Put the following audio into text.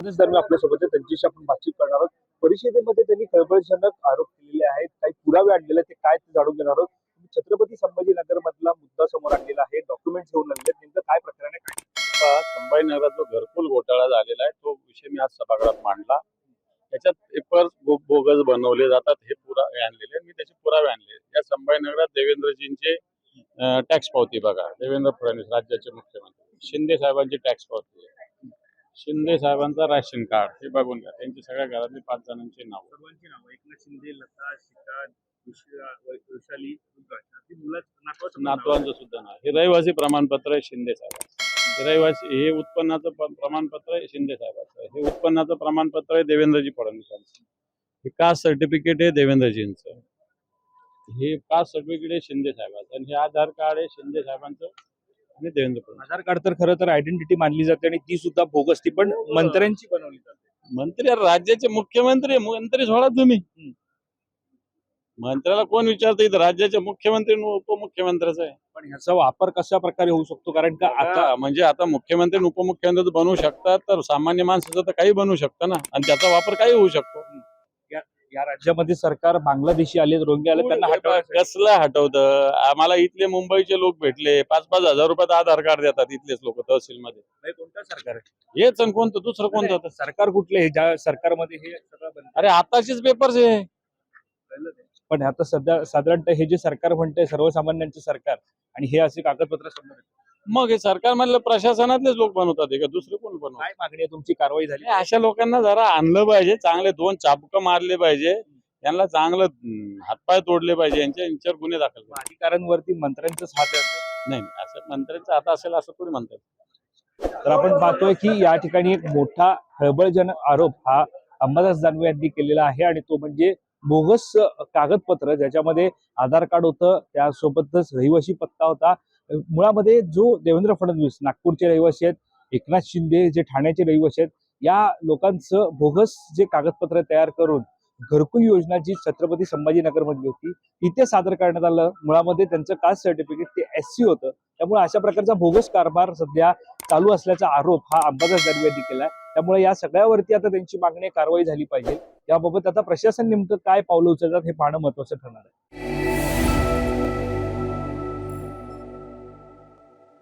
अंबादास दानवे आपल्यासोबत आहे, त्यांच्याशी आपण बातचीत करणार आहोत. परिषदेमध्ये त्यांनी खळबळजनक आरोप केलेले आहेत, काही पुरावे आणलेले आहेत, ते काय ते जाणून घेणार आहोत. छत्रपती संभाजीनगर मधला मुद्दा समोर आणलेला आहे, डॉक्युमेंट घेऊन आणले, नेमकं काय प्रकरण आहे काय? संभाजीनगरात जो घरकुल घोटाळा झालेला आहे तो विषय मी आज सभागृहात मांडला. त्याच्यात पेपर बोगस बनवले जातात हे पुरावे आणलेले मी त्याचे पुरावे आणले. या संभाजीनगरात देवेंद्रजींचे टॅक्स पावती बघा, देवेंद्र फडणवीस राज्याचे मुख्यमंत्री, शिंदे साहेबांची टॅक्स पावती आहे, शिंदे साहेबांचा राशन कार्ड हे बघून घ्या. त्यांच्या सगळ्या घरातले 5 जणांचे नाव, सर्वांची नाव एकनाथ शिंदे, लता, शिका, वैशाली, नातवांचं सुद्धा नाव. हे रहिवासी प्रमाणपत्र आहे शिंदे साहेबांचं, रहिवासी हे उत्पन्नाचं प्रमाणपत्र आहे शिंदे साहेबांचं, हे उत्पन्नाचं प्रमाणपत्र आहे देवेंद्रजी फडणवीसांचं, हे कास्ट सर्टिफिकेट आहे देवेंद्रजींचं, हे कास्ट सर्टिफिकेट आहे शिंदे साहेबांचं, आणि हे आधार कार्ड आहे शिंदे साहेबांचं आणि देवेंद्र फडणवीस. आधार कार्ड तर खरं तर आयडेंटिटी मानली जाते आणि ती सुद्धा बोगस, ती पण मंत्र्यांची बनवली जाते. मंत्री राज्याचे मुख्यमंत्री, मंत्री सोडा तुम्ही, मंत्र्याला कोण विचारतं? इथं राज्याचे मुख्यमंत्री उपमुख्यमंत्र्याचा आहे. पण ह्याचा वापर कशा प्रकारे होऊ शकतो? कारण का आता म्हणजे आता मुख्यमंत्री आणि उपमुख्यमंत्री बनवू शकतात, तर सामान्य माणसाचं तर काही बनवू शकतं ना, आणि त्याचा वापर काही होऊ शकतो. या राज्यामध्ये सरकार बांगलादेशी आले, रोहिंग्या आले, त्यांना हटवायचं. कसलं हटवतं? आम्हाला इथले मुंबईचे लोक भेटले, 5-5 हजार रुपयात आधार कार्ड देतात इथलेच लोक तहसीलमध्ये. हे कोणतं सरकार आहे? हेच आणि कोणतं दुसरं कोणतं सरकार कुठले हे ज्या सरकारमध्ये हे सगळं बनतं? अरे आताचीच पेपर्स आहे. पण आता सध्या साधारणतः हे जे सरकार म्हणतंय सर्वसामान्यांचं सरकार, आणि हे असे कागदपत्र समोर येतात. मग हे सरकार मधलं प्रशासनातलेच लोक बनवतात हे का दुसरे कोण बनवतात? काय मागणी आहे तुमची? कारवाई झाली? अशा लोकांना जरा आणलं पाहिजे, चांगले 2 चाबकं मारले पाहिजे, यांना चांगलं हातपाय तोडले पाहिजे, यांच्यावर गुन्हे दाखल करावे. अधिकाऱ्यांवरती मंत्र्यांचाच हात आहे. नाही असं मंत्र्यांचा हात असेल असं थोडी म्हणतात. तर आपण पाहतोय की या ठिकाणी एक मोठा खळबळजनक आरोप हा अंबादास दानवे यांनी केलेला आहे, आणि तो म्हणजे बोगस कागदपत्र, ज्याच्यामध्ये आधार कार्ड होतं, त्यासोबतच रहिवासी पत्ता होता. मुळामध्ये जो देवेंद्र फडणवीस नागपूरचे रहिवासी आहेत, एकनाथ शिंदे जे ठाण्याचे रहिवासी आहेत, या लोकांचं बोगस जे कागदपत्र तयार करून घरकुल योजना जी छत्रपती संभाजीनगर मध्ये होती तिथे सादर करण्यात आलं. मुळामध्ये त्यांचं कास्ट सर्टिफिकेट ते SC होतं. त्यामुळे अशा प्रकारचा बोगस कारभार सध्या चालू असल्याचा आरोप हा अंबादास दानवे यांनी केलाय. त्यामुळे या सगळ्यावरती आता त्यांची मागणी कारवाई झाली पाहिजे. याबाबत आता प्रशासन नेमकं काय पावलं उचलतात हे पाहणं महत्वाचं ठरणार आहे.